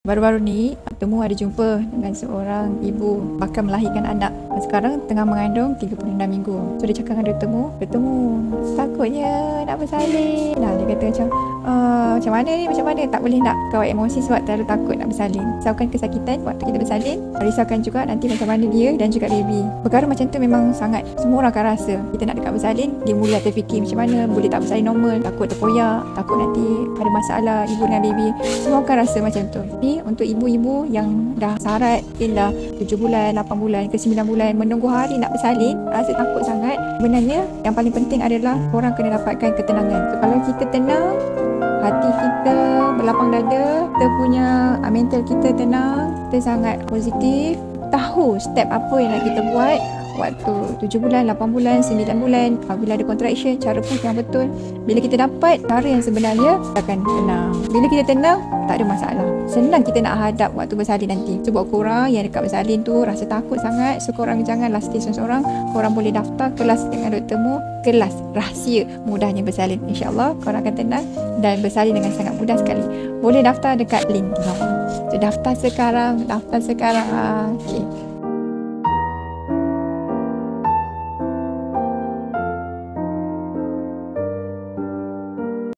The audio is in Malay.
Baru-baru ni, temu ada jumpa dengan seorang ibu bakal melahirkan anak. Sekarang tengah mengandung 36 minggu. So dia cakap dengan bertemu. Takutnya nak bersalin. Nah, dia kata macam mana ni, macam mana tak boleh nak kawal emosi sebab terlalu takut nak bersalin. Risaukan kesakitan waktu kita bersalin. Risaukan juga nanti macam mana dia dan juga baby. Perkara macam tu memang sangat semua orang akan rasa. Kita nak dekat bersalin, dia mula terfikir macam mana, boleh tak bersalin normal, takut terkoyak, takut nanti ada masalah ibu dengan baby. Semua akan rasa macam tu. Tapi untuk ibu-ibu yang dah sarat, mungkin dah 7 bulan, 8 bulan ke 9 bulan menunggu hari nak bersalin, rasa takut sangat. Sebenarnya yang paling penting adalah korang kena dapatkan ketenangan. So, kalau kita tenang, hati kita berlapang dada, kita punya mental kita tenang, kita sangat positif, tahu step apa yang nak kita buat waktu 7 bulan, 8 bulan, 9 bulan, bila ada contraction, cara push yang betul. Bila kita dapat cara yang sebenarnya, kita akan tenang. Bila kita tenang, tak ada masalah. Senang kita nak hadap waktu bersalin nanti. So buat korang yang dekat bersalin tu rasa takut sangat, so korang janganlah stay seorang-seorang. Korang boleh daftar kelas dengan Dr. Mu, kelas rahsia mudahnya bersalin. InsyaAllah korang akan tenang dan bersalin dengan sangat mudah sekali. Boleh daftar dekat link di bawah. So daftar sekarang. Okay.